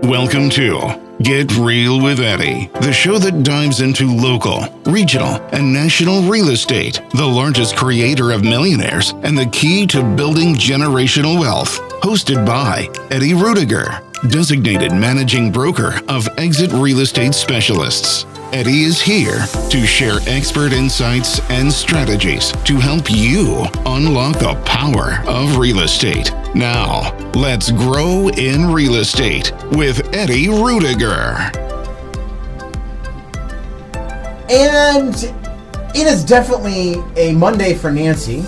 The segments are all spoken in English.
Welcome to Get Real with Eddie, the show that dives into local, regional, and national real estate, the largest creator of millionaires, and the key to building generational wealth. Hosted by Eddie Ruettiger, designated managing broker of Exit Real Estate Specialists. Eddie is here to share expert insights and strategies to help you unlock the power of real estate. Now, let's grow in real estate with Eddie Ruettiger. And it is definitely a Monday for Nancy.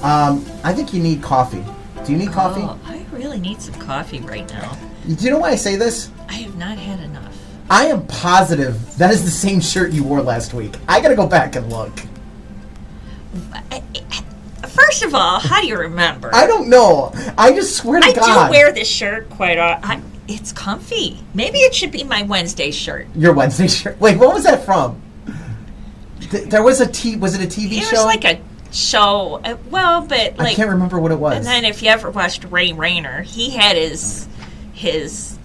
I think you need coffee. Do you need coffee? Oh, I really need some coffee right now. Do you know why I say this? I have not had enough. I am positive that is the same shirt you wore last week. I gotta go back and look. First of all, how do you remember? I don't know. I just swear to God. I do wear this shirt quite often. It's comfy. Maybe it should be my Wednesday shirt. Your Wednesday shirt? Wait, what was that from? There was was it a TV show? It was like a show. Well, but like... I can't remember what it was. And then if you ever watched Ray Rayner, he had his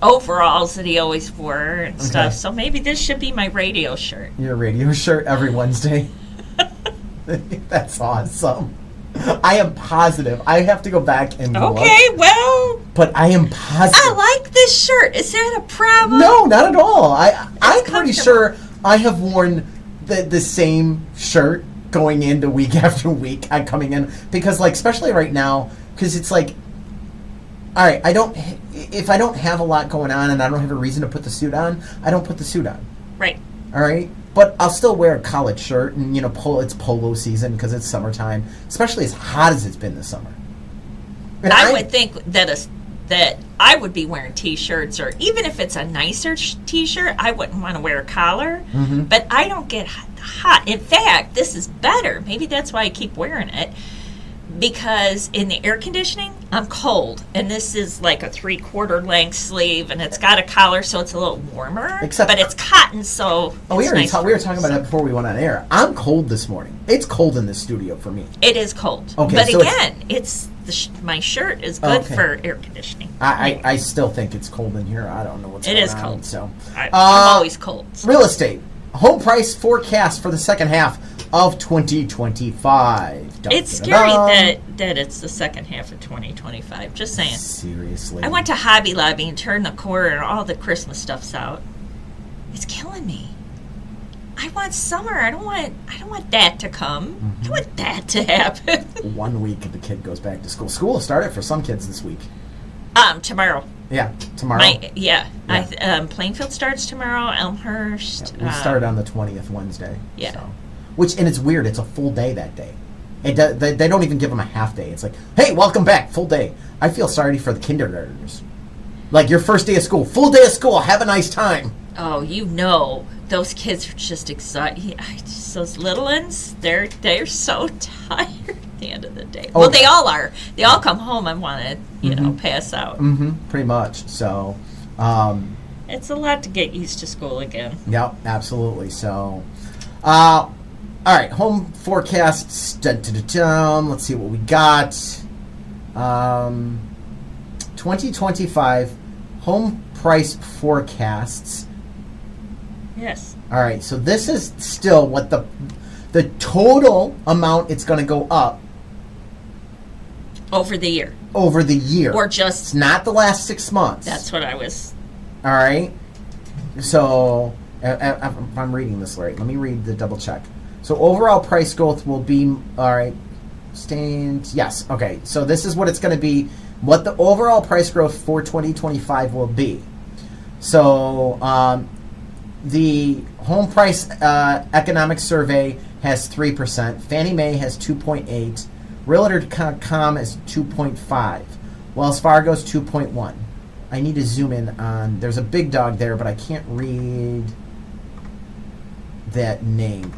overalls that he always wore and stuff. So maybe this should be my radio shirt. Your radio shirt every Wednesday. That's awesome. I am positive. I have to go back and look. Okay, well... But I am positive. I like this shirt. Is that a problem? No, not at all. I'm pretty sure I have worn the same shirt going into week after week. I'm coming in because, like, especially right now, because it's like, all right, if I don't have a lot going on and I don't have a reason to put the suit on, I don't put the suit on. Right. All right? But I'll still wear a collared shirt, and, it's polo season because it's summertime, especially as hot as it's been this summer. And I would think that I would be wearing T-shirts, or even if it's a nicer T-shirt, I wouldn't want to wear a collar. Mm-hmm. But I don't get hot. In fact, this is better. Maybe that's why I keep wearing it. Because in the air conditioning, I'm cold. And this is like a 3/4 length sleeve, and it's got a collar, so it's a little warmer. But it's cotton, so we were talking about that before we went on air. I'm cold this morning. It's cold in this studio for me. It is cold. Okay, but so again, my shirt is good for air conditioning. I still think it's cold in here. I don't know what's going on. It is cold. So I'm always cold. Real estate. Home price forecast for the second half of 2025. It's scary that it's the second half of 2025. Just saying. Seriously. I went to Hobby Lobby and turned the corner and all the Christmas stuff's out. It's killing me. I want summer. I don't want that to come. Mm-hmm. I don't want that to happen. 1 week the kid goes back to school. School started for some kids this week. Tomorrow. Yeah, tomorrow. Plainfield starts tomorrow. Elmhurst. Yeah, we start on the 20th, Wednesday. Yeah. So. And it's weird. It's a full day that day. They don't even give them a half day. It's like, hey, welcome back, full day. I feel sorry for the kindergartners. Like your first day of school, full day of school. Have a nice time. Oh, those kids are just excited. Those little ones, they're so tired at the end of the day. Well, they all are. They all come home and want to, pass out. Mm-hmm. Pretty much. So, it's a lot to get used to school again. Yep, absolutely. So, all right, home forecasts. Let's see what we got. 2025 home price forecasts. Yes. All right, so this is still what the total amount it's going to go up. Over the year. Over the year. Or just... It's not the last 6 months. That's what I was... All right. So, if I'm reading this right, let me read the double check. So, overall price growth will be... All right. Yes. Okay. So, this is what it's going to be. What the overall price growth for 2025 will be. So, the home price economic survey has 3%. Fannie Mae has 2.8. Realtor.com is 2.5. Wells Fargo's 2.1. I need to zoom in on. There's a big dog there, but I can't read that name.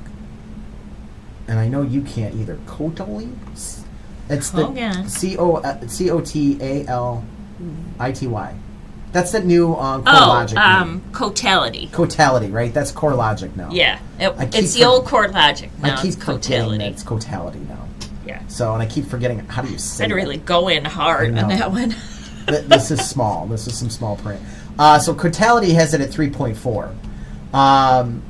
And I know you can't either. Cotally? It's the COTALITY. That's the new CoreLogic. Cotality. Cotality, right? That's CoreLogic now. Yeah. It's the old CoreLogic now. I keep forgetting that it's Cotality now. Yeah. So, and I keep forgetting, how do you say I'd really go in hard on that one. This is small. This is some small print. So Cotality has it at 3.4.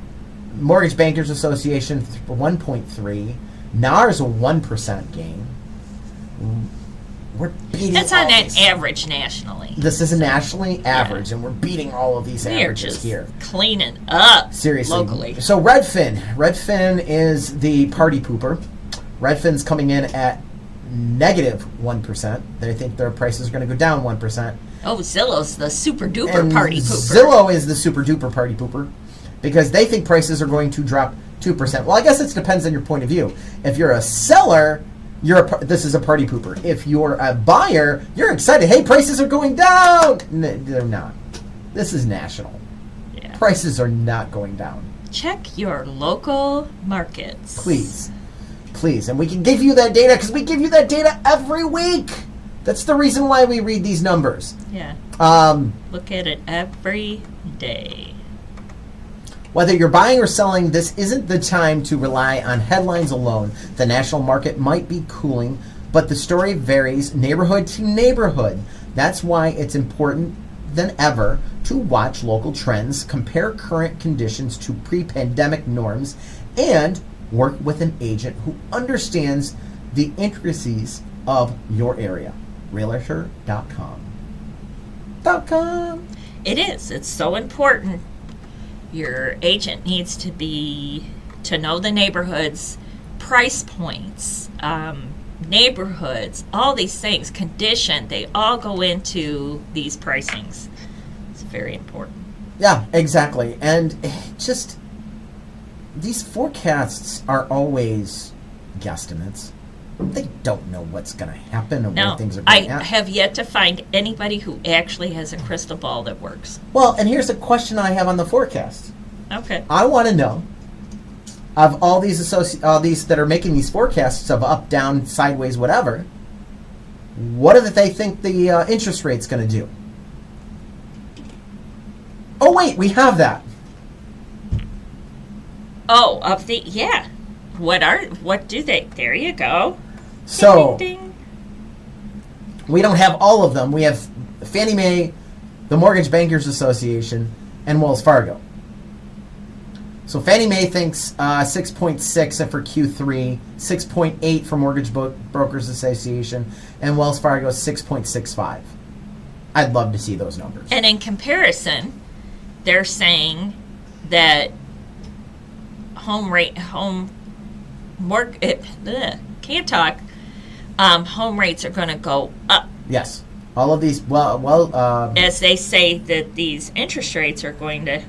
Mortgage Bankers Association 1.3. NAR's a 1% gain. We're beating. That's on all an these. average nationally. This is a nationally average, and we're beating all of these We are averages just here. cleaning up Seriously. locally. So Redfin is the party pooper. Redfin's coming in at negative 1%. They think their prices are going to go down 1%. Oh, Zillow's the super duper And party pooper. Zillow is the super duper party pooper because they think prices are going to drop 2%. Well, I guess it depends on your point of view. If you're a seller, this is a party pooper. If you're a buyer, you're excited. Hey, prices are going down. They're not. This is national. Yeah. Prices are not going down. Check your local markets. Please. And we can give you that data because we give you that data every week. That's the reason why we read these numbers. Yeah. Um, Look at it every day. Whether you're buying or selling, this isn't the time to rely on headlines alone. The national market might be cooling, but the story varies neighborhood to neighborhood. That's why it's important than ever to watch local trends, compare current conditions to pre-pandemic norms, and work with an agent who understands the intricacies of your area. Realtor.com. It is. It's so important. Your agent needs to know the neighborhoods, price points, neighborhoods, all these things, condition. They all go into these pricings. It's very important. Yeah, exactly. And just these forecasts are always guesstimates. They don't know what's going to happen or where things are I going. have yet to find anybody who actually has a crystal ball that works. Well, and here's a question I have on the forecast. Okay. I want to know of all these these that are making these forecasts of up, down, sideways, whatever. What do they think the interest rate's going to do? Oh wait, we have that. Oh, What do they? There you go. So Ding, ding. we don't have all of them. We have Fannie Mae, the Mortgage Bankers Association, and Wells Fargo. So Fannie Mae thinks 6.6 for Q3, 6.8 for Mortgage Brokers Association, and Wells Fargo 6.65. I'd love to see those numbers. And in comparison, they're saying that home rates are going to go up. Yes, all of these. As they say that these interest rates are going to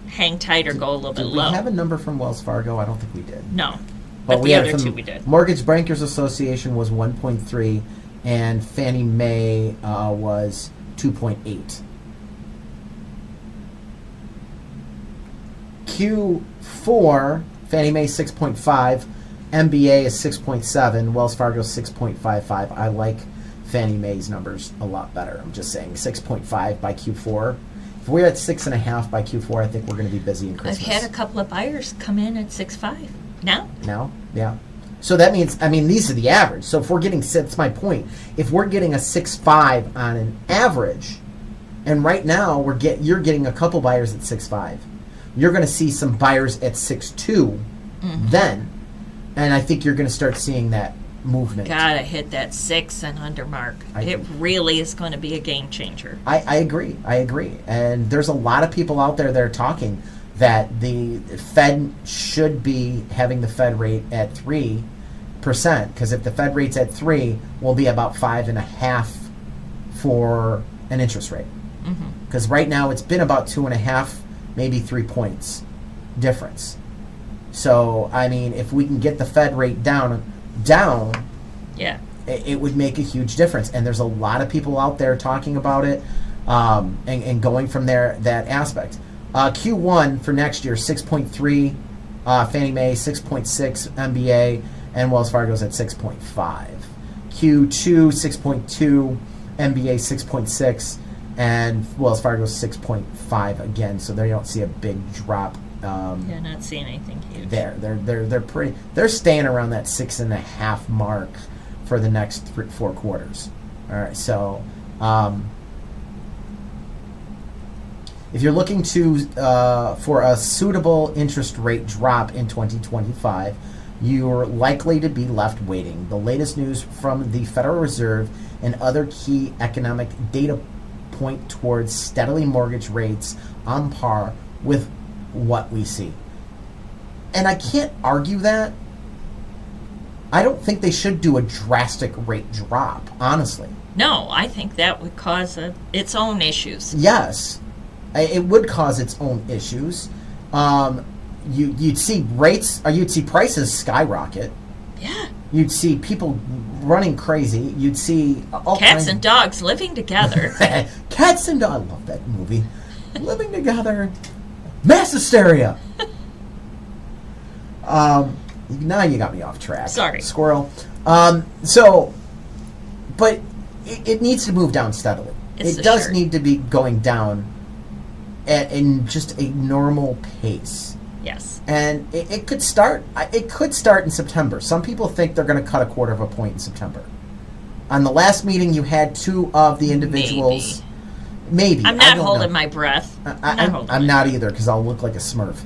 hang tight or go a little bit Did we low. have a number from Wells Fargo? I don't think we did. No, but we the had it other from two we did. Mortgage Bankers Association was 1.3, and Fannie Mae was 2.8. Q4, Fannie Mae 6.5, MBA is 6.7, Wells Fargo 6.55. I like Fannie Mae's numbers a lot better. I'm just saying 6.5 by Q4. If we're at 6.5 by Q4, I think we're going to be busy in I've Christmas. had a couple of buyers come in at 6.5. Now? Now, yeah. So that means, these are the average. So if we're getting, that's my point. If we're getting a 6.5 on an average, and right now you're getting a couple buyers at 6.5, you're going to see some buyers at 6.2 then, and I think you're going to start seeing that movement. Gotta hit that 6 and under mark. It really is going to be a game changer. I agree. And there's a lot of people out there that are talking that the Fed should be having the Fed rate at 3%, because if the Fed rate's at 3, we'll be about 5.5 for an interest rate. Because right now it's been about 2.5, maybe 3 points difference. So, if we can get the Fed rate down, Yeah. it would make a huge difference. And there's a lot of people out there talking about it and going from that aspect. Q1 for next year, 6.3 Fannie Mae, 6.6 MBA, and Wells Fargo's at 6.5. Q2, 6.2, MBA 6.6, and Wells Fargo's 6.5 again. So there you don't see a big drop. Yeah, not seeing anything huge. They're staying around that 6.5 mark for the next 4 quarters. All right, so If you're looking to for a suitable interest rate drop in 2025, you're likely to be left waiting. The latest news from the Federal Reserve and other key economic data point towards steadily mortgage rates on par with what we see. And I can't argue that. I don't think they should do a drastic rate drop, honestly. No, I think that would cause its own issues. Yes, it would cause its own issues. You'd see rates, or you'd see prices skyrocket. Yeah. You'd see people running crazy. You'd see all Cats and dogs living together. Cats and dogs. I love that movie. Living together. Mass hysteria. Now you got me off track. Sorry. Squirrel. But it needs to move down steadily. It does need to be going down in just a normal pace. Yes. And it could start. It could start in September. Some people think they're going to cut a quarter of a point in September. On the last meeting, you had two of the individuals. Maybe. I'm not holding my breath. I'm not either, because I'll look like a Smurf.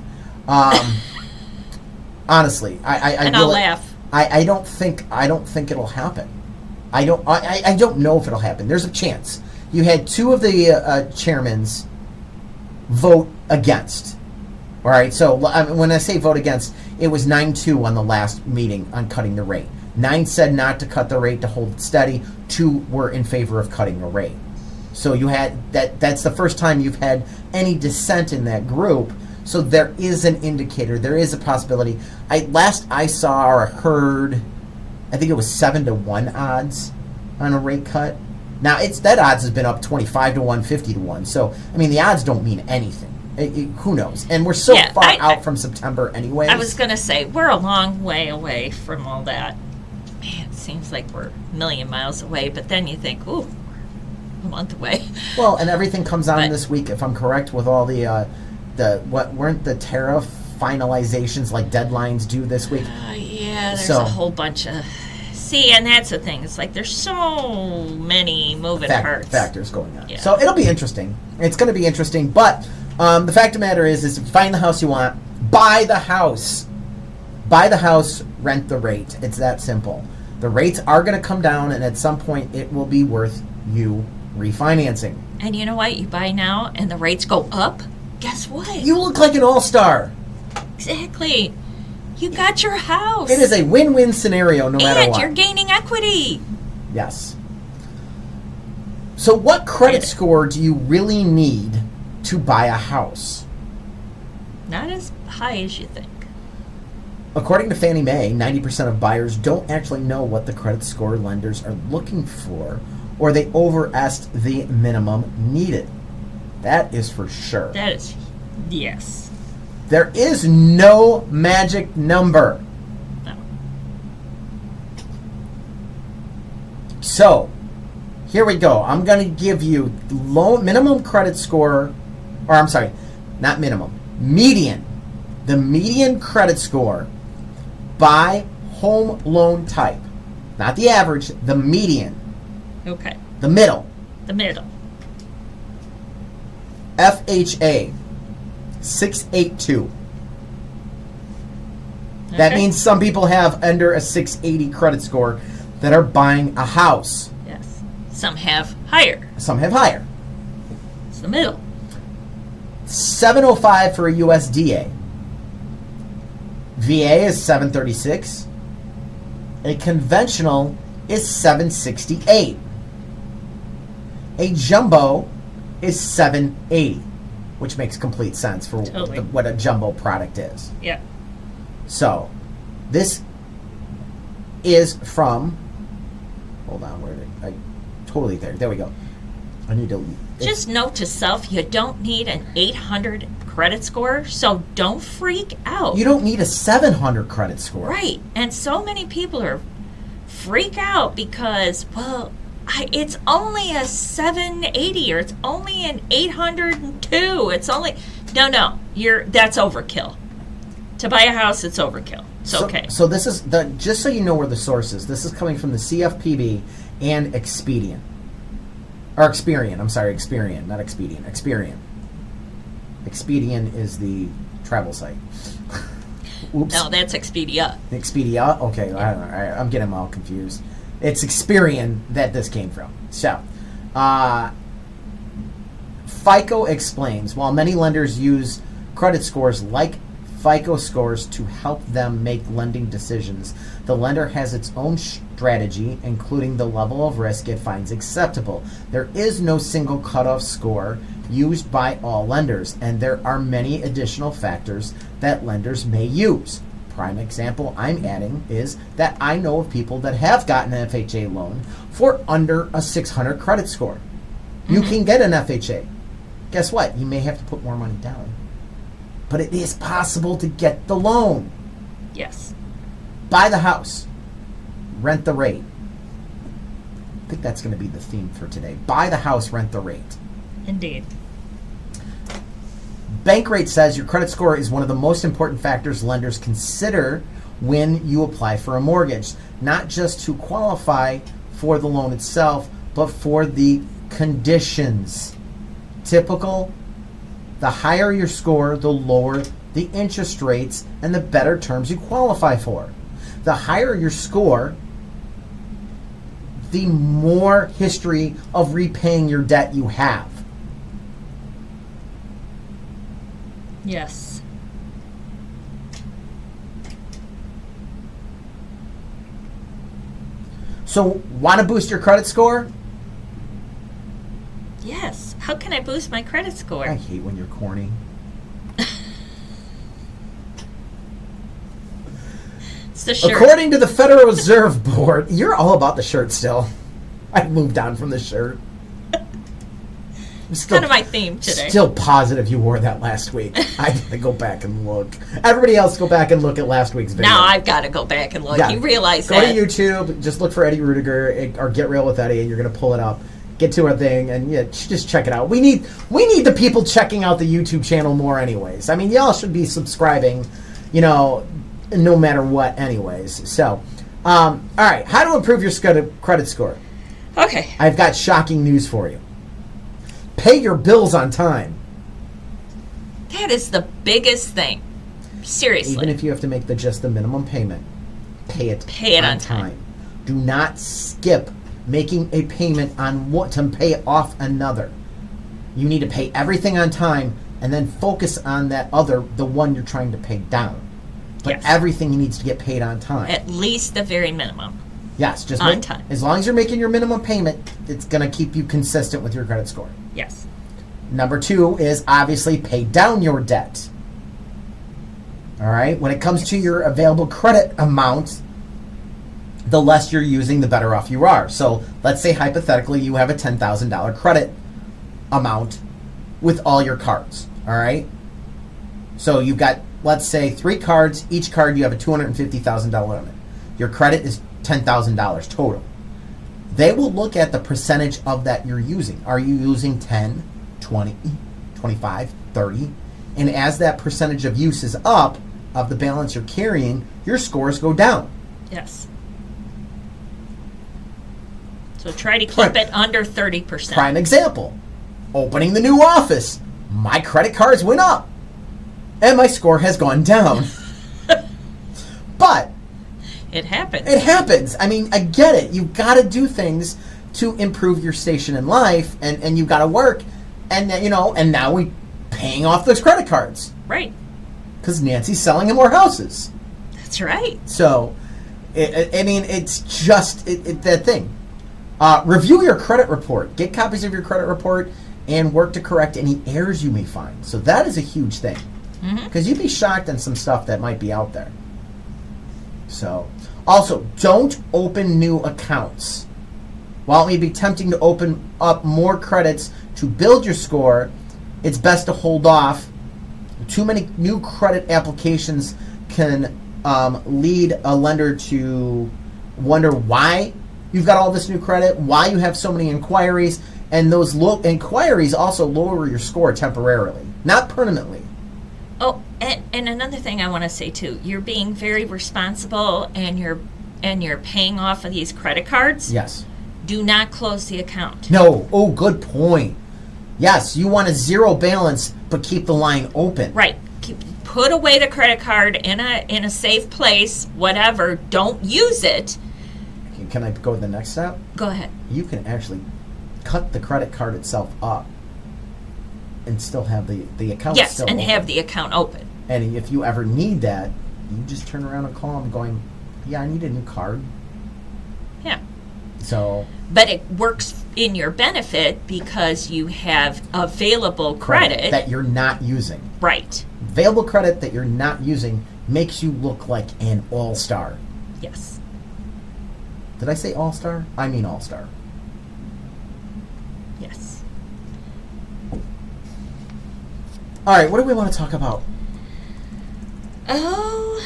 Honestly, I'll laugh. I don't think it'll happen. I don't know if it'll happen. There's a chance. You had two of the chairmans vote against. All right, so when I say vote against, it was 9-2 on the last meeting on cutting the rate. 9 said not to cut the rate, to hold it steady. 2 were in favor of cutting the rate. So you had that's the first time you've had any dissent in that group. So there is an indicator. There is a possibility. Last I saw or heard, I think it was 7-1 odds on a rate cut. Now that odds has been up 25-1, 50-1. So I mean the odds don't mean anything. Who knows? And we're so far out from September anyway. I was going to say, we're a long way away from all that. Man, it seems like we're a million miles away, but then you think, ooh, a month away. Well, and everything comes on this week, if I'm correct, with all the what weren't the tariff finalizations like deadlines due this week? Yeah, there's a whole bunch of... See, and that's the thing. It's like there's so many moving parts. Factors going on. Yeah. So it'll be interesting. It's going to be interesting, but... the fact of the matter is if you find the house you want, buy the house. Buy the house, rent the rate. It's that simple. The rates are going to come down, and at some point it will be worth you refinancing. And you know what? You buy now, and the rates go up. Guess what? You look like an all-star. Exactly. You got your house. It is a win-win scenario no matter what. And you're gaining equity. Yes. So what credit score do you really need to buy a house? Not as high as you think. According to Fannie Mae, 90% of buyers don't actually know what the credit score lenders are looking for, or they overest the minimum needed. That is for sure. That is, yes. There is no magic number. No. So, here we go. I'm going to give you minimum credit score. Or I'm sorry, not minimum, median. The median credit score by home loan type. Not the average, the median. Okay. The middle. The middle. FHA, 682. That means some people have under a 680 credit score that are buying a house. Yes. Some have higher. Some have higher. It's the middle. 705 for a USDA. VA is 736. A conventional is 768. A jumbo is 780, which makes complete sense for what a jumbo product is. Yeah. So, this is from... Hold on, where did I... Totally there. There we go. I need to... Just note to self, you don't need an 800 credit score, so don't freak out. You don't need a 700 credit score. Right. And so many people freak out because, well, it's only a 780 or it's only an 802. It's only... No. That's overkill. To buy a house, it's overkill. It's okay. So this is... just so you know where the source is, this is coming from the CFPB and Expedient. Or Experian. I'm sorry, Experian, not Expedient. Experian. Expedian is the travel site. Oops. No, that's Expedia. Expedia? Okay, I'm getting them all confused. It's Experian that this came from. So, FICO explains, while many lenders use credit scores like FICO scores to help them make lending decisions, the lender has its own strategy, including the level of risk it finds acceptable. There is no single cutoff score used by all lenders, and there are many additional factors that lenders may use. Prime example I'm adding is that I know of people that have gotten an FHA loan for under a 600 credit score. You can get an FHA. Guess what? You may have to put more money down. But it is possible to get the loan. Yes. Buy the house. Rent the rate. I think that's going to be the theme for today. Buy the house, rent the rate. Indeed. Bankrate says your credit score is one of the most important factors lenders consider when you apply for a mortgage, not just to qualify for the loan itself, but for the conditions. Typical, the higher your score, the lower the interest rates and the better terms you qualify for. The higher your score, the more history of repaying your debt you have. Yes. So, want to boost your credit score? Yes. How can I boost my credit score? I hate when you're corny. It's the shirt. According to the Federal Reserve Board, you're all about the shirt still. I moved on from the shirt. It's kind of my theme today. Still positive you wore that last week. I gotta go back and look. Everybody else go back and look at last week's video. Now I've got to go back and look. Yeah. You realize Go that. to YouTube, just look for Eddie Ruettiger or Get Real with Eddie, and you're gonna pull it up. Get to our thing, and yeah, just check it out. We need the people checking out the YouTube channel more, anyways. I mean, y'all should be subscribing, no matter what, anyways. So, all right, how to improve your credit score? Okay. I've got shocking news for you. Pay your bills on time. That is the biggest thing. Seriously. Even if you have to make just the minimum payment, pay it on time. Do not skip making a payment on what to pay off another. You need to pay everything on time and then focus on the one you're trying to pay down. But Yes. everything needs to get paid on time. At least the very minimum. Yes, just on time. As long as you're making your minimum payment, it's going to keep you consistent with your credit score. Yes. Number 2 is obviously pay down your debt. All right? When it comes to your available credit amount, the less you're using, the better off you are. So let's say hypothetically you have a $10,000 credit amount with all your cards. All right? So you've got, let's say, 3 cards. Each card you have a $250,000 limit. Your credit is $10,000 total. They will look at the percentage of that you're using. Are you using 10, 20, 25, 30? And as that percentage of use is up, of the balance you're carrying, your scores go down. Yes. So try to keep it under 30%. Prime example. Opening the new office. My credit cards went up. And my score has gone down. But It happens. it happens. I mean, I get it. You've got to do things to improve your station in life, and you've got to work. And, and now we paying off those credit cards. Right. Because Nancy's selling him more houses. That's right. So, it's just that thing. Review your credit report. Get copies of your credit report and work to correct any errors you may find. So that is a huge thing. Because you'd be shocked on some stuff that might be out there. So, also, don't open new accounts. While it may be tempting to open up more credits to build your score, it's best to hold off. Too many new credit applications can lead a lender to wonder why you've got all this new credit, why you have so many inquiries, and those inquiries also lower your score temporarily, not permanently. Oh, and another thing I want to say too, you're being very responsible and you're paying off of these credit cards. Yes. Do not close the account. No. Oh, good point. Yes, you want a zero balance, but keep the line open. Right. Put away the credit card in a safe place, whatever. Don't use it. Can I go to the next step? Go ahead. You can actually cut the credit card itself up and still have the account Yes, still and open. have the account open. And if you ever need that, you just turn around and call them going, yeah, I need a new card. Yeah. So... But it works in your benefit because you have available credit. that you're not using. Right. Available credit that you're not using makes you look like an all-star. Yes. Did I say all-star? I mean all-star. Yes. All right, what do we want to talk about? Oh,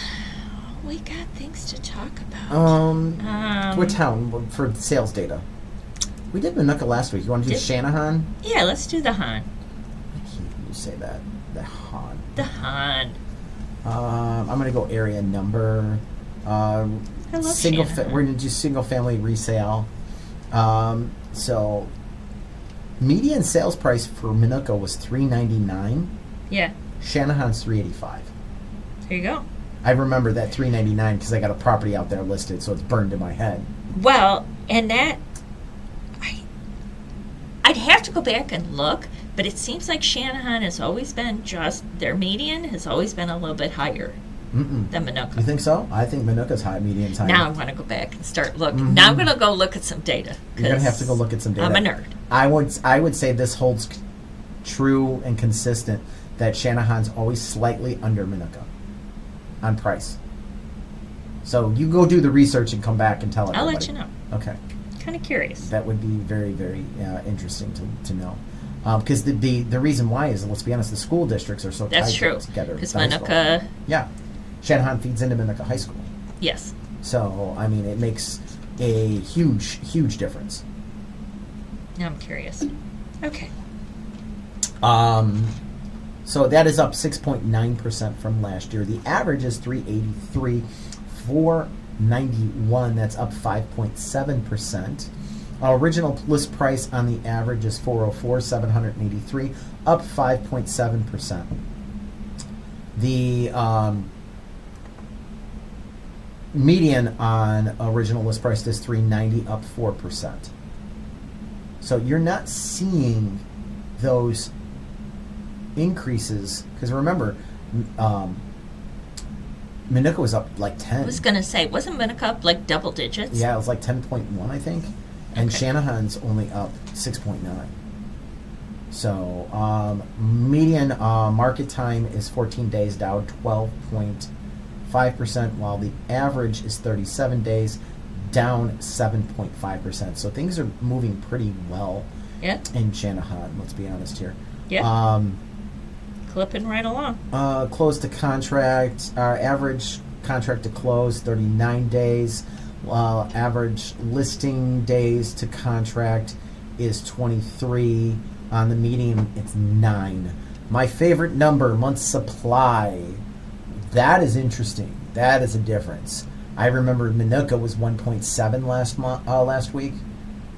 we got things to talk about. What town for sales data? We did Minooka last week. You want to do Channahon? Yeah, let's do the Han. I hate when you say that. The Han. The Han. I'm going to go area number. I love Channahon. We're going to do single family resale. So median sales price for Minooka was $399. Yeah. Channahon's $385. There you go. I remember that $399 because I got a property out there listed, so it's burned in my head. Well, and that I'd have to go back and look, but it seems like Channahon has always been their median has always been a little bit higher than Minooka. You think so? I think Minooka's high, median's higher. Now I want to go back and start looking. Now I'm going to go look at some data. You're going to have to go look at some data. I'm a nerd. I would say this holds true and consistent that Channahon's always slightly under Minooka on price. So you go do the research and come back and tell everybody. I'll let you know. Okay. Kind of curious. That would be very, very interesting to know. Because the reason why is, let's be honest, the school districts are so That's tied true. together. Because with high school. Minooka, Yeah. Channahon feeds into Minooka High School. yes. So, I mean, it makes a huge, huge difference. Now I'm curious. Okay. So that is up 6.9% from last year. The average is 383, 491. That's up 5.7%. Original list price on the average is 404, 783, up 5.7%. The median on original list price is 390, up 4%. So you're not seeing those increases, because remember, Minooka was up like 10. I was going to say, wasn't Minooka up like double digits? Yeah, it was like 10.1, I think. And Okay. Channahon's only up 6.9. So median market time is 14 days, down 12.5%, while the average is 37 days, down 7.5%. So things are moving pretty well Yeah. in Channahon, let's be honest here. Yeah. Clipping right along. Close to contract, average contract to close, 39 days. Average listing days to contract is 23. On the median, it's 9. My favorite number, month supply. That is interesting. That is a difference. I remember Minooka was 1.7 last week.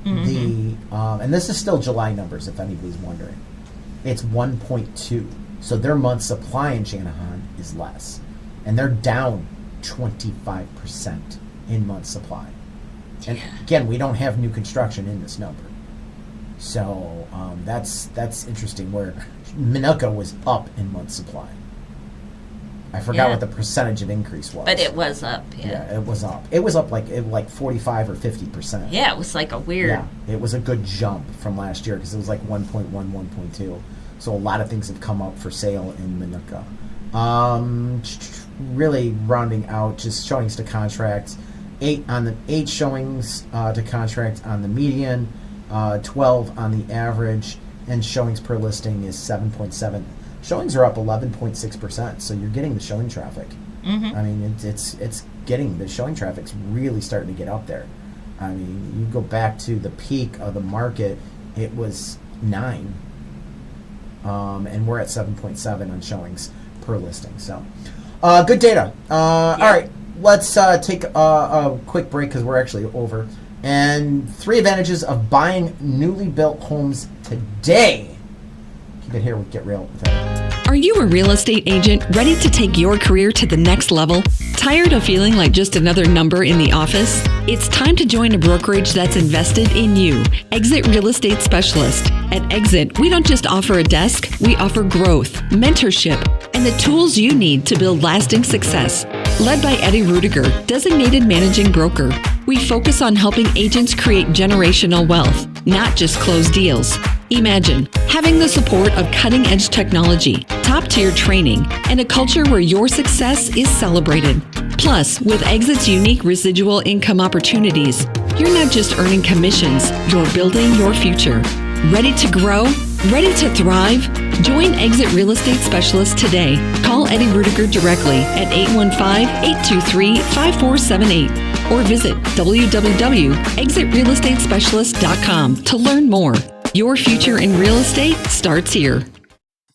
And this is still July numbers, if anybody's wondering. It's 1.2. So their month supply in Channahon is less. And they're down 25% in month supply. And again, we don't have new construction in this number. So that's interesting, where Minooka was up in month supply. I forgot what the percentage of increase was. But it was up, Yeah, it was up. It was up like 45 or 50%. Yeah, it was like a weird... Yeah, it was a good jump from last year because it was like 1.1, 1.2. So a lot of things have come up for sale in Minooka. Really rounding out, just showings to contracts. 8 showings to contract on the median, 12 on the average, and showings per listing is 7.7. Showings are up 11.6%, so you're getting the showing traffic. I mean, it's getting, the showing traffic's really starting to get up there. I mean, you go back to the peak of the market, it was 9, and we're at 7.7 on showings per listing. So, good data. All right, let's take a quick break because we're actually over. And 3 advantages of buying newly built homes today. Keep it here with Get Real with Eddie. Are you a real estate agent ready to take your career to the next level? Tired of feeling like just another number in the office? It's time to join a brokerage that's invested in you. Exit Real Estate Specialist. At Exit, we don't just offer a desk, we offer growth, mentorship, and the tools you need to build lasting success. Led by Eddie Ruettiger, designated managing broker, we focus on helping agents create generational wealth, not just close deals. Imagine having the support of cutting-edge technology, top-tier training, and a culture where your success is celebrated. Plus, with Exit's unique residual income opportunities, you're not just earning commissions, you're building your future. Ready to grow? Ready to thrive? Join Exit Real Estate Specialist today. Call Eddie Ruettiger directly at 815-823-5478 or visit www.exitrealestatespecialist.com to learn more. Your future in real estate starts here.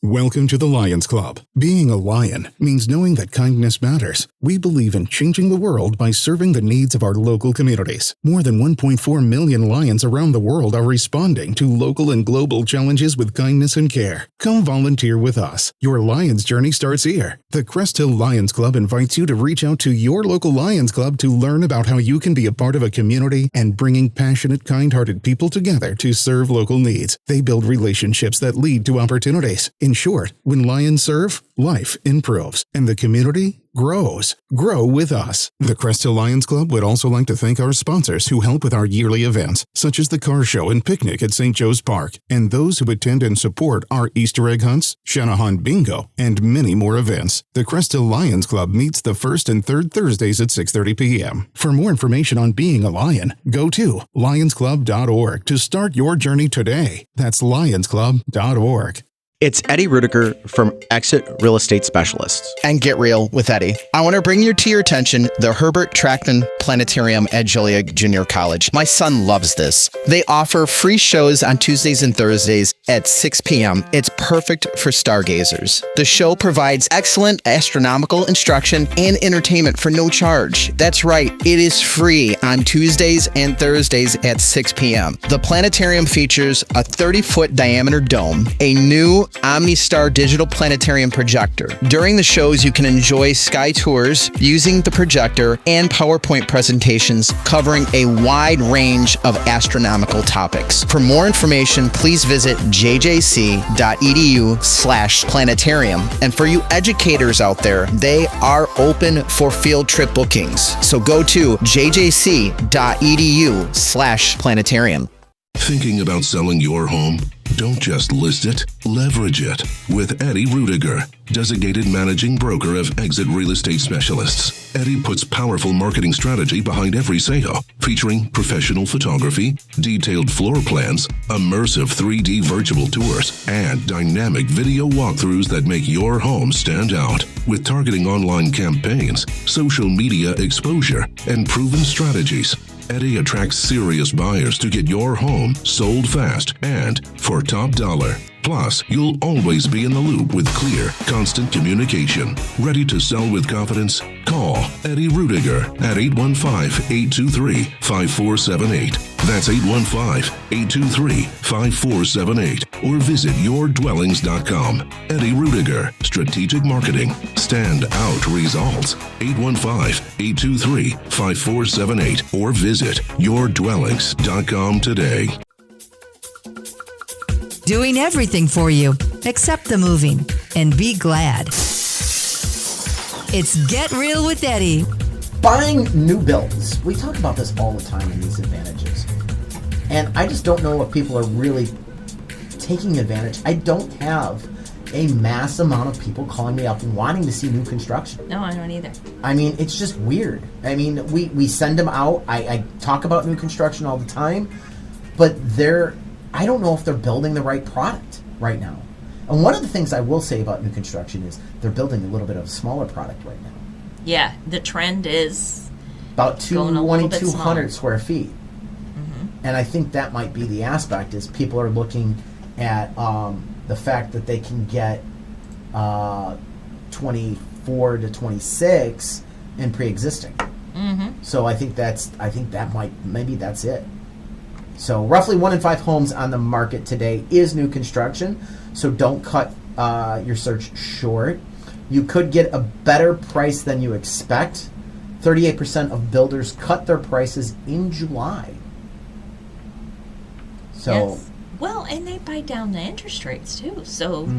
Welcome to the Lions Club. Being a lion means knowing that kindness matters. We believe in changing the world by serving the needs of our local communities. More than 1.4 million lions around the world are responding to local and global challenges with kindness and care. Come volunteer with us. Your Lions journey starts here. The Crest Hill Lions Club invites you to reach out to your local Lions Club to learn about how you can be a part of a community and bringing passionate, kind-hearted people together to serve local needs. They build relationships that lead to opportunities. In short, when lions serve, life improves, and the community grows. Grow with us. The Crest Hill Lions Club would also like to thank our sponsors who help with our yearly events, such as the car show and picnic at St. Joe's Park, and those who attend and support our Easter egg hunts, Channahon bingo, and many more events. The Crest Hill Lions Club meets the first and third Thursdays at 6:30 p.m. For more information on being a lion, go to lionsclub.org to start your journey today. That's lionsclub.org. It's Eddie Ruettiger from Exit Real Estate Specialists. And Get Real with Eddie. I want to bring to your attention the Herbert Trackman Planetarium at Joliet Junior College. My son loves this. They offer free shows on Tuesdays and Thursdays at 6 p.m. It's perfect for stargazers. The show provides excellent astronomical instruction and entertainment for no charge. That's right, it is free on Tuesdays and Thursdays at 6 p.m. The planetarium features a 30-foot diameter dome, a new OmniStar digital planetarium projector. During the shows, you can enjoy sky tours using the projector and PowerPoint presentations covering a wide range of astronomical topics. For more information, please visit jjc.edu/planetarium. And for you educators out there, they are open for field trip bookings. So go to jjc.edu/planetarium. Thinking about selling your home? Don't just list it, leverage it with Eddie Ruettiger, designated managing broker of Exit Real Estate Specialists. Eddie puts powerful marketing strategy behind every sale, featuring professional photography, detailed floor plans, immersive 3D virtual tours, and dynamic video walkthroughs that make your home stand out. With targeting online campaigns, social media exposure, and proven strategies, Eddie attracts serious buyers to get your home sold fast and for top dollar. Plus, you'll always be in the loop with clear, constant communication. Ready to sell with confidence? Call Eddie Ruettiger at 815-823-5478. That's 815-823-5478. Or visit yourdwellings.com. Eddie Ruettiger, Strategic Marketing. Stand out results. 815-823-5478. Or visit yourdwellings.com today. Doing everything for you except the moving, and be glad. It's Get Real with Eddie. Buying new builds. We talk about this all the time in these advantages. And I just don't know if people are really taking advantage. I don't have a mass amount of people calling me up and wanting to see new construction. No, I don't either. I mean, it's just weird. I mean, we send them out. I talk about new construction all the time, but I don't know if they're building the right product right now. And one of the things I will say about new construction is they're building a little bit of a smaller product right now. Yeah, the trend is about going a little bit 2,200 smaller. square feet. Mm-hmm. And I think that might be the aspect is people are looking at the fact that they can get 24 to 26 in pre-existing. Mm-hmm. So maybe that's it. So roughly 1 in 5 homes on the market today is new construction. So don't cut your search short. You could get a better price than you expect. 38% of builders cut their prices in July. So, Yes. Well, and they buy down the interest rates too. So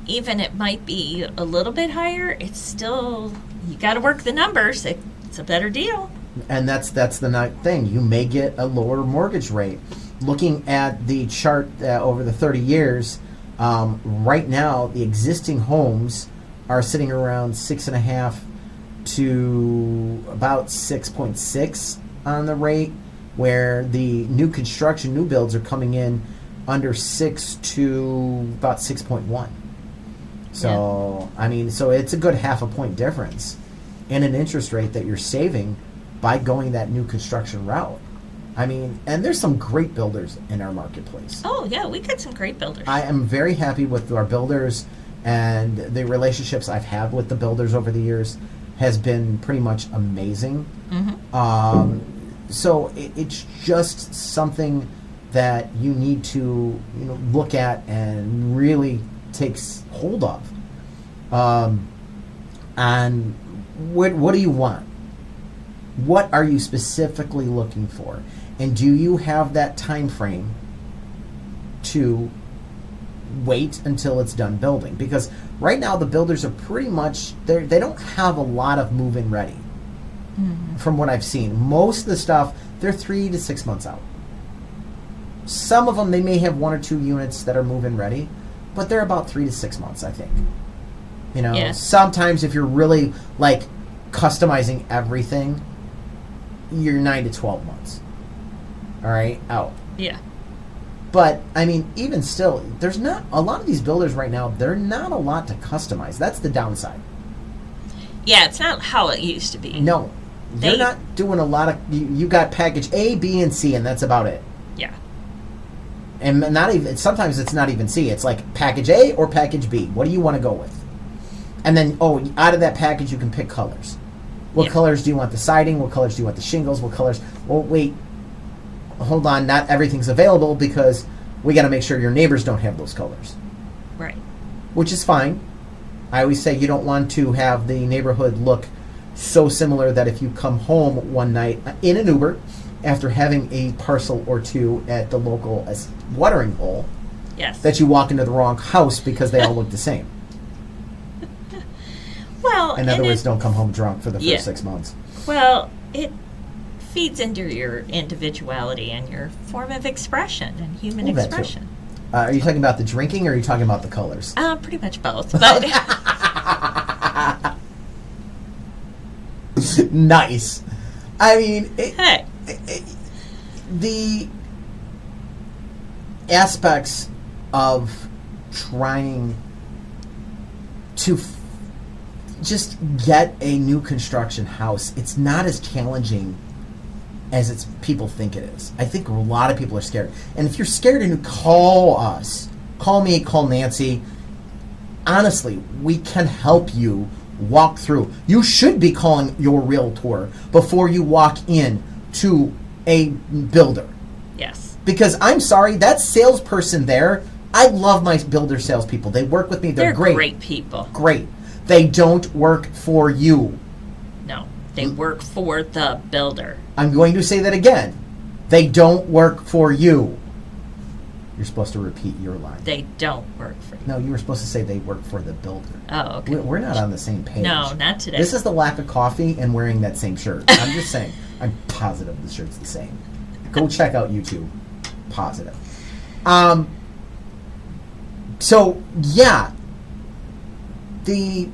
even it might be a little bit higher, it's still, you got to work the numbers. It's a better deal. and that's the thing. You may get a lower mortgage rate. Looking at the chart over the 30 years, right now the existing homes are sitting around 6.5 to about 6.6 on the rate, where the new construction, new builds are coming in under 6 to about 6.1. So, I mean, so it's a good half a point difference in an interest rate that you're saving by going that new construction route. I mean, and there's some great builders in our marketplace. Oh, yeah, we got some great builders. I am very happy with our builders, and the relationships I've had with the builders over the years has been pretty much amazing. So it's just something that you need to look at and really takes hold of. And what do you want? What are you specifically looking for? And do you have that time frame to wait until it's done building? Because right now the builders are pretty much, they don't have a lot of move-in ready. From what I've seen, most of the stuff, they're 3 to 6 months out. Some of them, they may have 1 or 2 units that are move-in ready, but they're about 3 to 6 months, I think. Sometimes if you're really like customizing everything, you're 9 to 12 months. All right, out. Yeah. But I mean, even still, there's not a lot of these builders right now. They're not a lot to customize. That's the downside. Yeah, it's not how it used to be. No, they're not doing a lot of. You got package A, B, and C, and that's about it. Yeah. And not even. Sometimes it's not even C. It's like package A or package B. What do you want to go with? And then, out of that package, you can pick colors. What colors do you want the siding? What colors do you want the shingles? What colors? Well, wait. Hold on. Not everything's available because we got to make sure your neighbors don't have those colors. Right. Which is fine. I always say you don't want to have the neighborhood look so similar that if you come home one night in an Uber after having a parcel or two at the local watering hole, that you walk into the wrong house because they all look the same. Well, in other words, don't come home drunk for the first 6 months. Well, it feeds into your individuality and your form of expression and human expression. Are you talking about the drinking, or are you talking about the colors? Pretty much both. But nice. I mean, the aspects of trying to just get a new construction house, it's not as challenging as people think it is. I think a lot of people are scared. And if you're scared, and call us. Call me, call Nancy. Honestly, we can help you walk through. You should be calling your realtor before you walk in to a builder. Yes. Because I'm sorry, that salesperson there, I love my builder salespeople. They work with me. They're great. Great people. Great. They don't work for you. No, they work for the builder. I'm going to say that again. They don't work for you. You're supposed to repeat your line. They don't work for you. No, you were supposed to say they work for the builder. Oh, okay. We're not on the same page. No, not today. This is the lack of coffee and wearing that same shirt. I'm just saying. I'm positive the shirt's the same. Go check out YouTube. Positive. So, yeah. The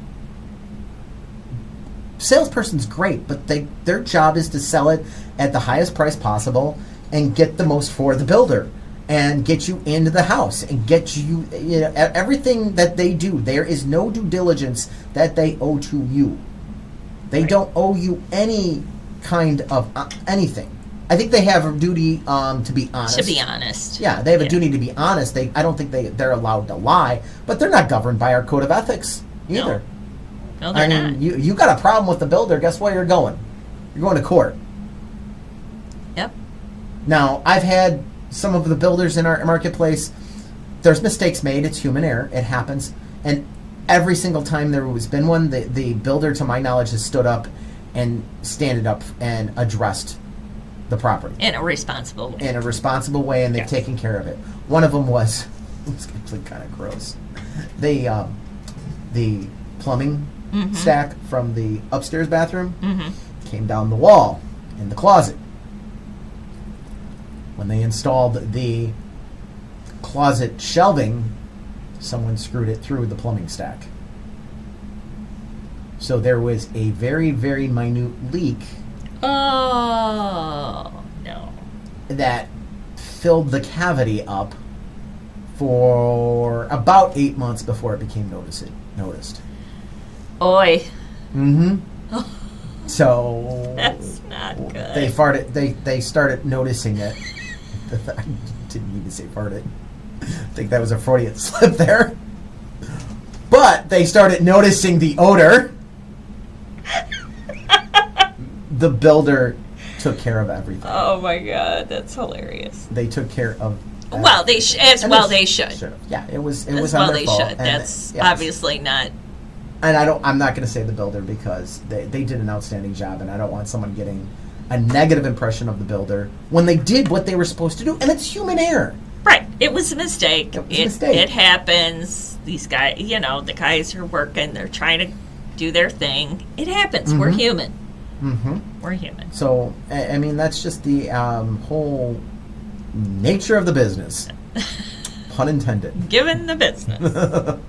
salesperson's great, but their job is to sell it at the highest price possible and get the most for the builder and get you into the house and get you everything that they do. There is no due diligence that they owe to you. They don't owe you any kind of anything. I think they have a duty to be honest. To be honest. Yeah, they have a duty to be honest. I don't think they're allowed to lie, but they're not governed by our code of ethics either. No, they're not. You got a problem with the builder, guess where you're going? You're going to court. Yep. Now, I've had some of the builders in our marketplace. There's mistakes made. It's human error. It happens. And every single time there has been one, the builder, to my knowledge, has stood up and standed up and addressed the property. In a responsible way. In a responsible way, and they've Yes. taken care of it. One of them was, it was actually kind of gross. The plumbing stack from the upstairs bathroom came down the wall in the closet. When they installed the closet shelving, someone screwed it through the plumbing stack. So there was a very, very minute leak Oh, no. that filled the cavity up for about 8 months before it became noticed. Oi. Mm-hmm. So That's not good. They started noticing it. I didn't mean to say farted. I think that was a Freudian slip there. But they started noticing the odor. The builder took care of everything. Oh, my God. That's hilarious. They took care of. Well, they they should. Should've. Yeah, it was As on well their they fault. should. And That's yes. obviously not. And I'm not going to say the builder because they did an outstanding job, and I don't want someone getting a negative impression of the builder when they did what they were supposed to do, and it's human error. Right. It was a mistake. It was a mistake. It happens. These guys, the guys are working. They're trying to do their thing. It happens. We're human. Mm-hmm. We're human. So, I mean, that's just the whole nature of the business. Pun intended. Given the business.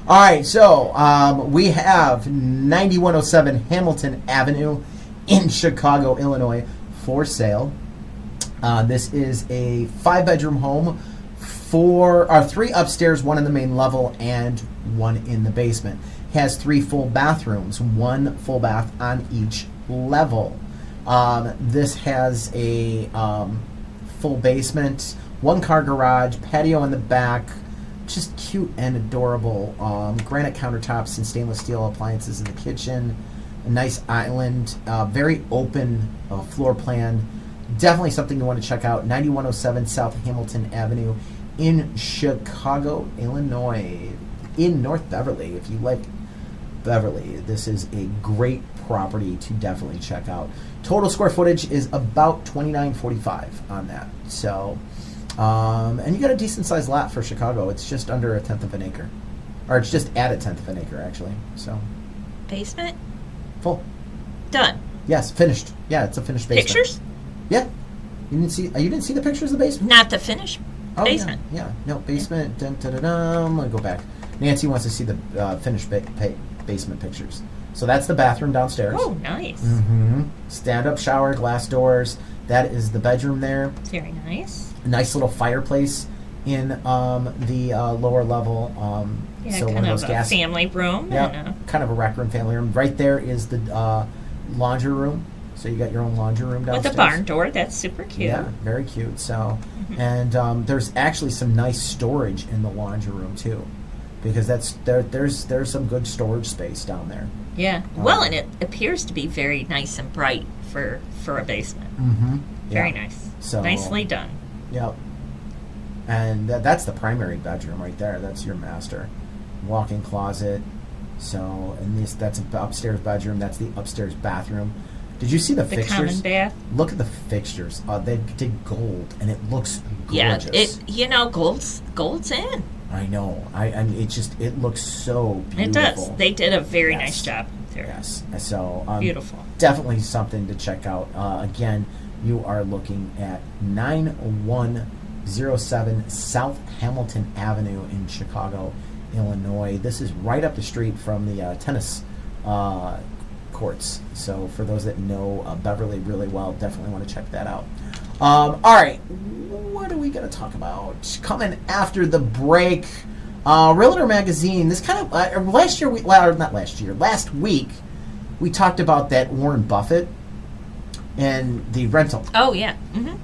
All right, so we have 9107 Hamilton Avenue in Chicago, Illinois, for sale. This is a 5-bedroom home, 3 upstairs, 1 in the main level, and 1 in the basement. Has 3 full bathrooms, 1 full bath on each level. This has a full basement, 1-car garage, patio in the back, just cute and adorable. Granite countertops and stainless steel appliances in the kitchen. A nice island, very open floor plan. Definitely something you want to check out. 9107 South Hamilton Avenue in Chicago, Illinois, in North Beverly. If you like Beverly, this is a great property to definitely check out. Total square footage is about 2945 on that. So, and you got a decent sized lot for Chicago. It's just under 1/10 of an acre, or it's just at 1/10 of an acre actually. So, Basement? full. Done. Yes, finished. Yeah, it's a finished basement. Pictures? Yeah. You didn't see the pictures of the basement? Not the finished basement. Oh, yeah. No, basement. Dun, dun, dun, dun. I'm going to go back. Nancy wants to see the finished basement pictures. So that's the bathroom downstairs. Oh, nice. Mm-hmm. Stand-up shower, glass doors. That is the bedroom there. Very nice. A nice little fireplace in the lower level. Yeah, so kind one of of those a family room. Yeah, And kind of a rec room, family room. Right there is the laundry room. So you got your own laundry room downstairs. with a barn door. That's super cute. Yeah, very cute. So, and there's actually some nice storage in the laundry room too, because there's some good storage space down there. Yeah. Well, and it appears to be very nice and bright for a basement. Mm-hmm. Very nice. So Nicely done. Yep. And that's the primary bedroom right there. That's your master walk-in closet. So, and that's an upstairs bedroom. That's the upstairs bathroom. Did you see the fixtures? Common bath. Look at the fixtures. They did gold, and it looks Yeah. gorgeous. Gold's in. I know. It looks so beautiful. It does. They did a very Yes. nice job there. Yes. So Beautiful. Definitely something to check out. Again, you are looking at 9107 South Hamilton Avenue in Chicago, Illinois. This is right up the street from the tennis courts. So for those that know Beverly really well, definitely want to check that out. All right, what are we going to talk about? Coming after the break, Realtor Magazine. This kind of last week we talked about that Warren Buffett and the rental. Oh yeah. Mm-hmm.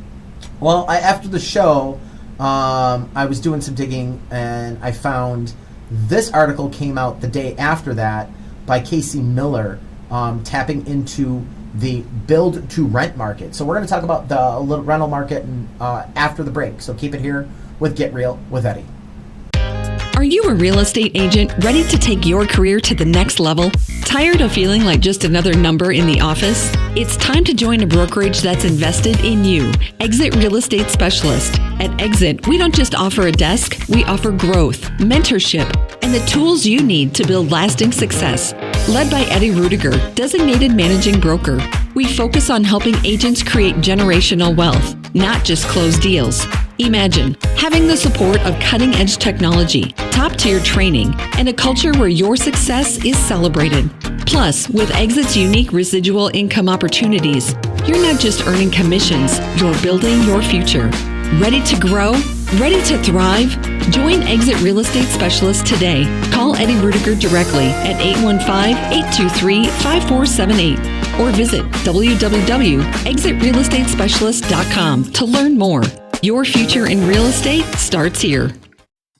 Well, after the show, I was doing some digging and I found this article came out the day after that by Casey Miller, tapping into the build to rent market. So we're going to talk about the rental market after the break. So keep it here with Get Real with Eddie. Are you a real estate agent ready to take your career to the next level? Tired of feeling like just another number in the office? It's time to join a brokerage that's invested in you. Exit Real Estate Specialist. At Exit, we don't just offer a desk, we offer growth, mentorship, and the tools you need to build lasting success. Led by Eddie Ruettiger, designated managing broker, we focus on helping agents create generational wealth, not just close deals. Imagine having the support of cutting-edge technology, top-tier training, and a culture where your success is celebrated. Plus, with Exit's unique residual income opportunities, you're not just earning commissions, you're building your future. Ready to grow? Ready to thrive? Join Exit Real Estate Specialist today. Call Eddie Ruettiger directly at 815-823-5478 or visit www.exitrealestatespecialist.com to learn more. Your future in real estate starts here.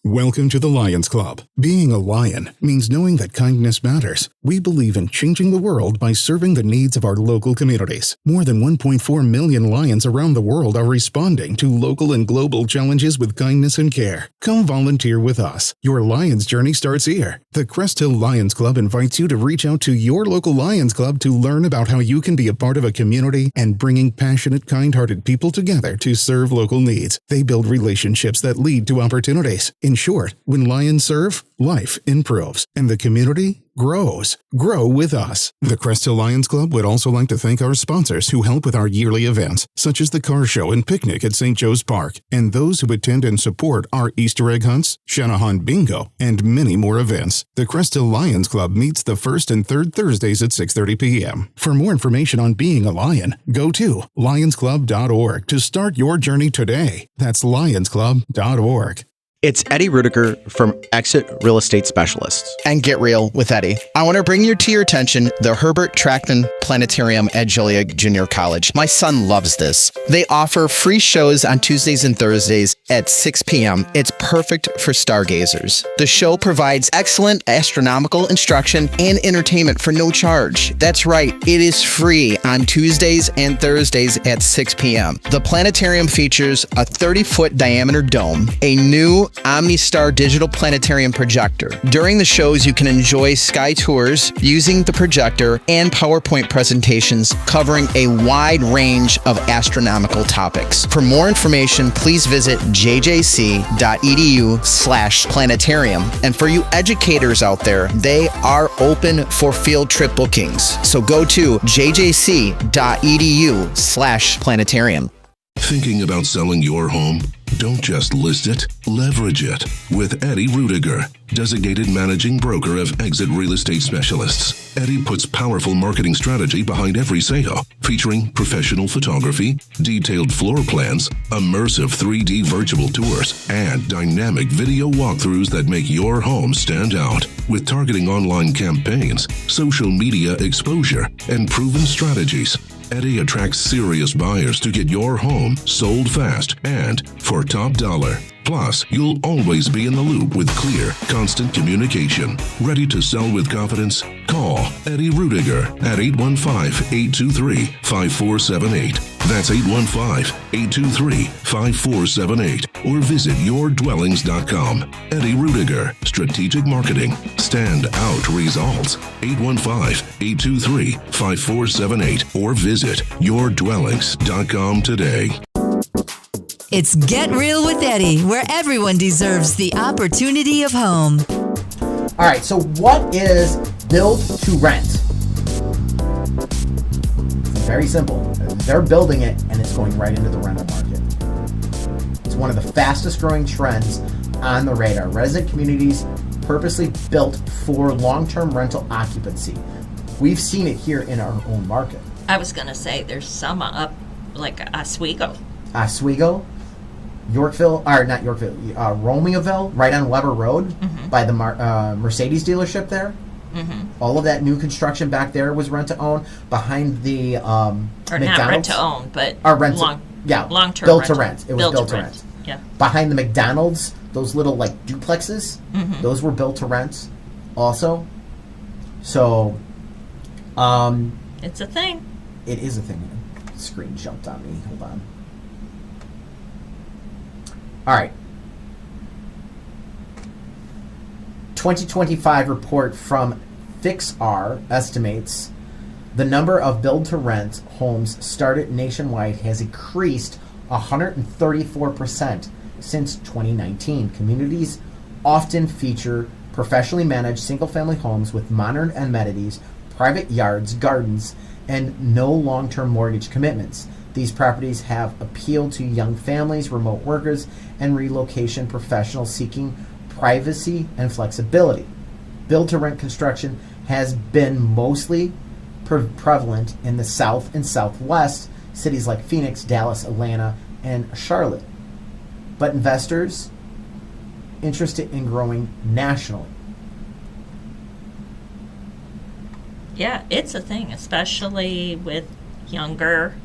Welcome to the Lions Club. Being a lion means knowing that kindness matters. We believe in changing the world by serving the needs of our local communities. More than 1.4 million lions around the world are responding to local and global challenges with kindness and care. Come volunteer with us. Your Lions journey starts here. The Crest Hill Lions Club invites you to reach out to your local Lions Club to learn about how you can be a part of a community and bringing passionate, kind-hearted people together to serve local needs. They build relationships that lead to opportunities. In short, when lions serve, life improves, and the community grows. Grow with us. The Crest Hill Lions Club would also like to thank our sponsors who help with our yearly events, such as the car show and picnic at St. Joe's Park, and those who attend and support our Easter egg hunts, Channahon bingo, and many more events. The Crest Hill Lions Club meets the first and third Thursdays at 6:30 p.m. For more information on being a lion, go to lionsclub.org to start your journey today. That's lionsclub.org. It's Eddie Ruettiger from Exit Real Estate Specialists. And Get Real with Eddie. I want to bring to your attention the Herbert Trackman Planetarium at Joliet Junior College. My son loves this. They offer free shows on Tuesdays and Thursdays at 6 p.m. It's perfect for stargazers. The show provides excellent astronomical instruction and entertainment for no charge. That's right, it is free on Tuesdays and Thursdays at 6 p.m. The planetarium features a 30-foot diameter dome, a new OmniStar digital planetarium projector. During the shows, you can enjoy sky tours using the projector and PowerPoint presentations covering a wide range of astronomical topics. For more information, please visit jjc.edu/planetarium. And for you educators out there, they are open for field trip bookings. So go to jjc.edu/planetarium. Thinking about selling your home? Don't just list it, leverage it with Eddie Ruettiger, designated managing broker of Exit Real Estate Specialists. Eddie puts powerful marketing strategy behind every sale, featuring professional photography, detailed floor plans, immersive 3D virtual tours, and dynamic video walkthroughs that make your home stand out. With targeting online campaigns, social media exposure, and proven strategies, Eddie attracts serious buyers to get your home sold fast and for top dollar. Plus, you'll always be in the loop with clear, constant communication. Ready to sell with confidence? Call Eddie Ruettiger at 815-823-5478. That's 815-823-5478. Or visit yourdwellings.com. Eddie Ruettiger, Strategic Marketing. Stand out results. 815-823-5478. Or visit yourdwellings.com today. It's Get Real with Eddie, where everyone deserves the opportunity of home. All right, so what is build to rent? Very simple. They're building it, and it's going right into the rental market. It's one of the fastest growing trends on the radar. Resident communities purposely built for long-term rental occupancy. We've seen it here in our own market. I was going to say there's some up like Oswego. Oswego, Yorkville, or not Yorkville, Romeoville, right on Weber Road, by the Mercedes dealership there. All of that new construction back there was rent to own. Behind the or McDonald's, not rent to own, but rent long term built to rent. It was built to rent. Yeah. Behind the McDonald's, those little like duplexes, those were built to rent, also. So, it's a thing. it is a thing. The screen jumped on me. Hold on. All right. 2025 report from FixR estimates the number of build-to-rent homes started nationwide has increased 134% since 2019. Communities often feature professionally managed single-family homes with modern amenities, private yards, gardens, and no long-term mortgage commitments. These properties have appealed to young families, remote workers, and relocation professionals seeking privacy and flexibility. Build-to-rent construction has been mostly prevalent in the South and Southwest, cities like Phoenix, Dallas, Atlanta, and Charlotte. But investors interested in growing nationally. Yeah, it's a thing, especially with younger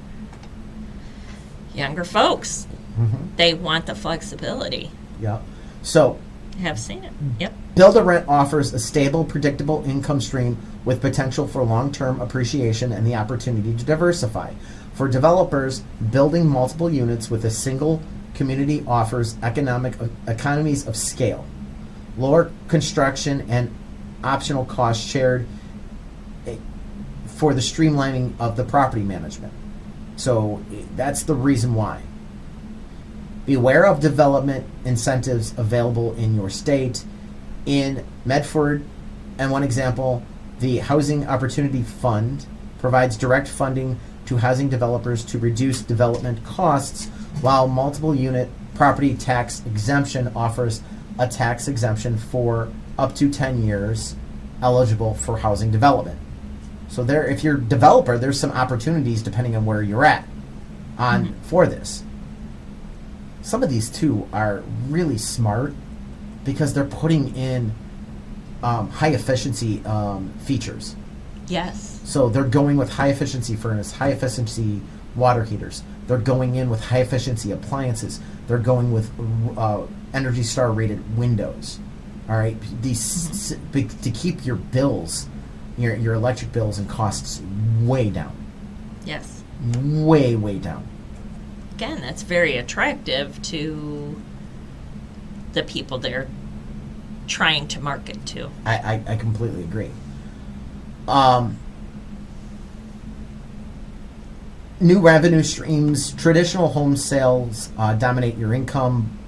folks. Mm-hmm. They want the flexibility. Yeah. So, Have seen it. Yep. Build-to-rent offers a stable, predictable income stream with potential for long-term appreciation and the opportunity to diversify. For developers, building multiple units with a single community offers economies of scale, lower construction and optional costs shared for the streamlining of the property management. So that's the reason why. Beware of development incentives available in your state. In Medford, and one example, the Housing Opportunity Fund provides direct funding to housing developers to reduce development costs, while multiple unit property tax exemption offers a tax exemption for up to 10 years eligible for housing development. So there, if you're a developer, there's some opportunities depending on where you're at for this. Some of these too are really smart because they're putting in high efficiency features. Yes. So they're going with high efficiency furnace, high efficiency water heaters. They're going in with high efficiency appliances. They're going with Energy Star rated windows. All right, these to keep your bills, your electric bills and costs way down. Yes. Way down. Again, that's very attractive to the people they're trying to market to. I completely agree. New revenue streams. Traditional home sales dominate your income,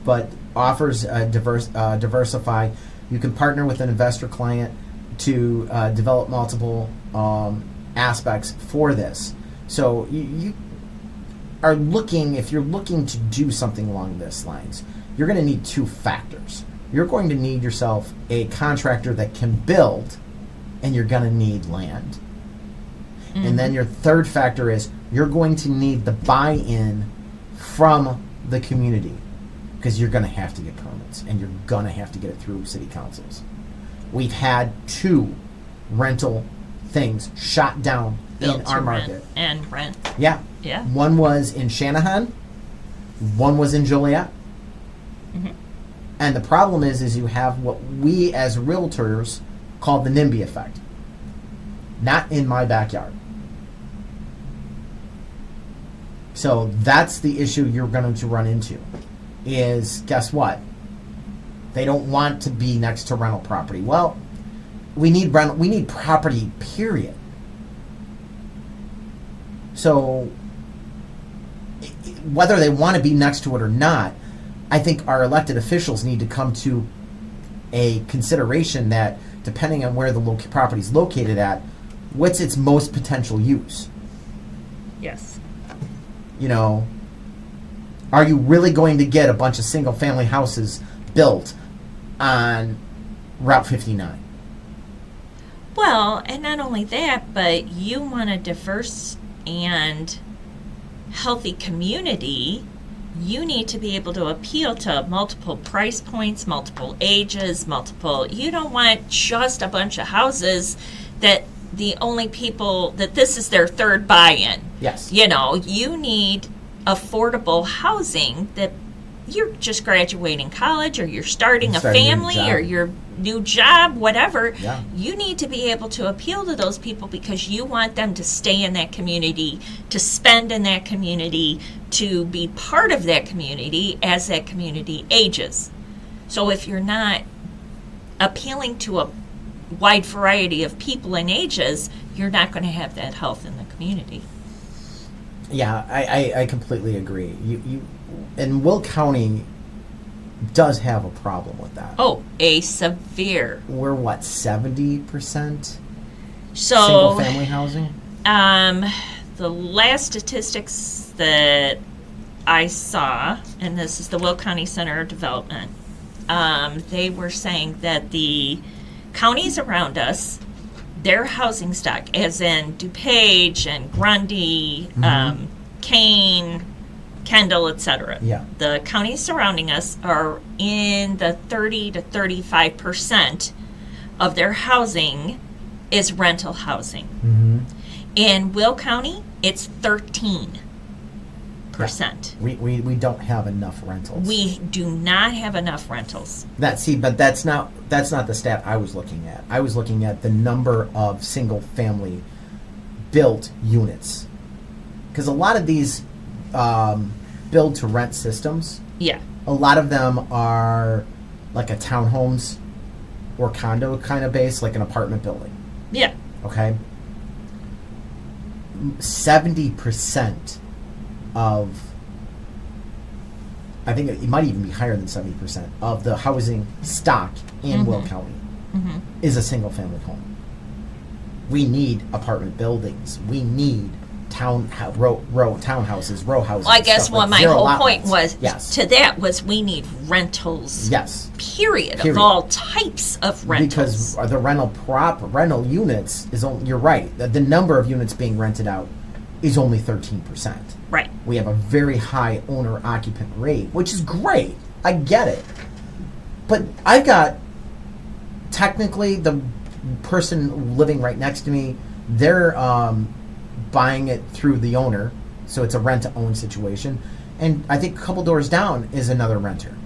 but offers diversify. You can partner with an investor client to develop multiple aspects for this. So you are looking, if you're looking to do something along this lines, you're going to need two factors. You're going to need yourself a contractor that can build, and you're going to need land. Mm-hmm. And then your third factor is you're going to need the buy-in from the community, because you're going to have to get permits, and you're going to have to get it through city councils. We've had 2 rental things shot down in our market. And rent. Yeah. Yeah. One was in Channahon, one was in Joliet. Mm-hmm. And the problem is you have what we as realtors call the NIMBY effect. Not in my backyard. So that's the issue you're going to run into. Is, guess what? They don't want to be next to rental property. Well, we need property, period. So whether they want to be next to it or not, I think our elected officials need to come to a consideration that, depending on where the property is located at, what's its most potential use? Yes. You know, are you really going to get a bunch of single-family houses built on Route 59? Well, and not only that, but you want a diverse and healthy community. You need to be able to appeal to multiple price points, multiple ages, you don't want just a bunch of houses that the only people, that this is their third buy-in. Yes. You know, you need affordable housing that, you're just graduating college, or you're starting a Starting a new family, job. or your new job, whatever. Yeah. You need to be able to appeal to those people because you want them to stay in that community, to spend in that community, to be part of that community as that community ages. So if you're not appealing to a wide variety of people and ages, you're not going to have that health in the community. Yeah, I completely agree. You and Will County does have a problem with that. Oh, a severe. We're what, 70% So, single family housing? the last statistics that I saw, and this is the Will County Center of Development, they were saying that the counties around us, their housing stock, as in DuPage and Grundy, Kane, Kendall, etc. Yeah. The counties surrounding us are in the 30 to 35% of their housing is rental housing. In Will County, it's 13%. We don't have enough rentals. We do not have enough rentals. But that's not the stat I was looking at. I was looking at the number of single family built units, because a lot of these build to rent systems, Yeah. a lot of them are like a townhomes or condo kind of base, like an apartment building. Yeah. Okay, 70% of, I think it might even be higher than 70% of the housing stock in Will County is a single family home. We need apartment buildings. We need townhouses, row houses. Well, I guess stuff like what my zero whole lot point lines. was Yes. to that was we need rentals. Yes. Period. Of all types of rentals. Because the rental units is only, you're right. The number of units being rented out is only 13%. Right. We have a very high owner occupant rate, which is great. I get it. But I've got, technically, the person living right next to me, they're buying it through the owner, so it's a rent-to-own situation. And I think a couple doors down is another renter.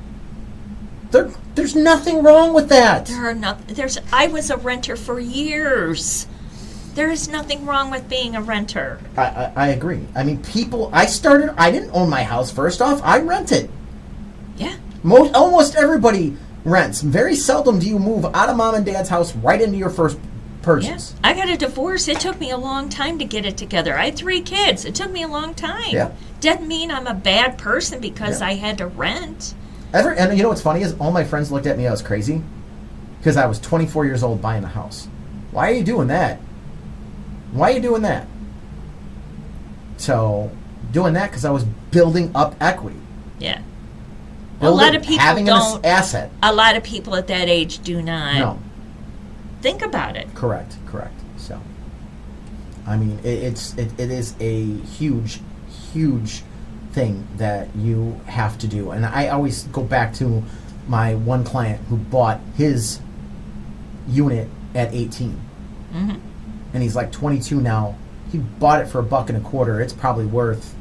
There's nothing wrong with that. I was a renter for years. There is nothing wrong with being a renter. I agree. I mean, I didn't own my house first off. I rented. Yeah. Almost everybody rents. Very seldom do you move out of mom and dad's house right into your first purchase. Yeah. I got a divorce. It took me a long time to get it together. I had 3 kids. It took me a long time. Yeah. Doesn't mean I'm a bad person because Yeah. I had to rent. And you know what's funny is all my friends looked at me, I was crazy, because I was 24 years old buying a house. Why are you doing that? Why are you doing that? So, doing that because I was building up equity. Yeah. A lot of people having don't. an asset. A lot of people at that age do not No. think about it. Correct. So, I mean, it is a huge thing that you have to do. And I always go back to my one client who bought his unit at 18. Mm-hmm. And he's like 22 now. He bought it for $1.25. It's probably worth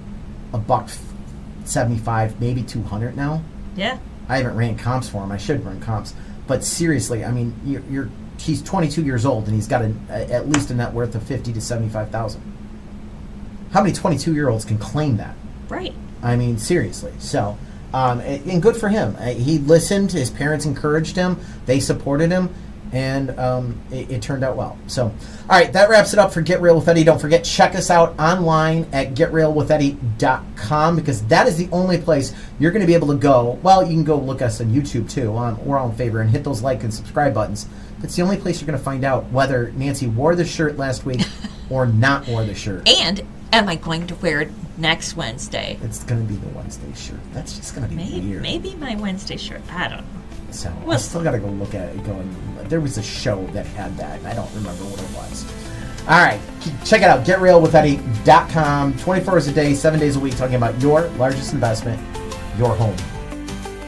$1.75, maybe $200 now. Yeah. I haven't ran comps for him. I should run comps. But seriously, I mean, he's 22 years old and he's got at least a net worth of $50,000 to $75,000. How many 22-year-olds can claim that? Right. I mean, seriously. So, and good for him. He listened. His parents encouraged him. They supported him. And it turned out well. So, all right, that wraps it up for Get Real with Eddie. Don't forget, check us out online at getrealwitheddie.com, because that is the only place you're going to be able to go. Well, you can go look us on YouTube, too. We're all in favor. And hit those like and subscribe buttons. It's the only place you're going to find out whether Nancy wore the shirt last week or not wore the shirt. And am I going to wear it next Wednesday? It's going to be the Wednesday shirt. That's just going to be weird. Maybe my Wednesday shirt. I don't know. So I still got to go look at it. There was a show that had that, and I don't remember what it was. All right, check it out. GetRealWithEddie.com. 24 hours a day, 7 days a week, talking about your largest investment, your home.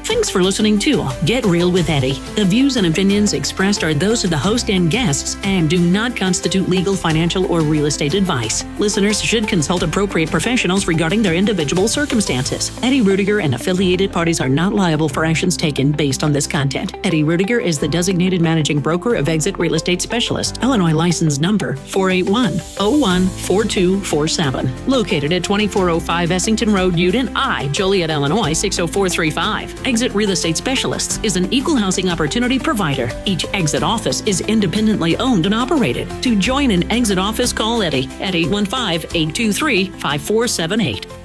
Thanks for listening to Get Real with Eddie. The views and opinions expressed are those of the host and guests and do not constitute legal, financial, or real estate advice. Listeners should consult appropriate professionals regarding their individual circumstances. Eddie Ruettiger and affiliated parties are not liable for actions taken based on this content. Eddie Ruettiger is the designated managing broker of Exit Real Estate Specialist, Illinois license number 481-014247, located at 2405 Essington Road, Uden I, Joliet, Illinois 60435. Exit Real Estate Specialists is an equal housing opportunity provider. Each Exit office is independently owned and operated. To join an Exit office, call Eddie at 815-823-5478.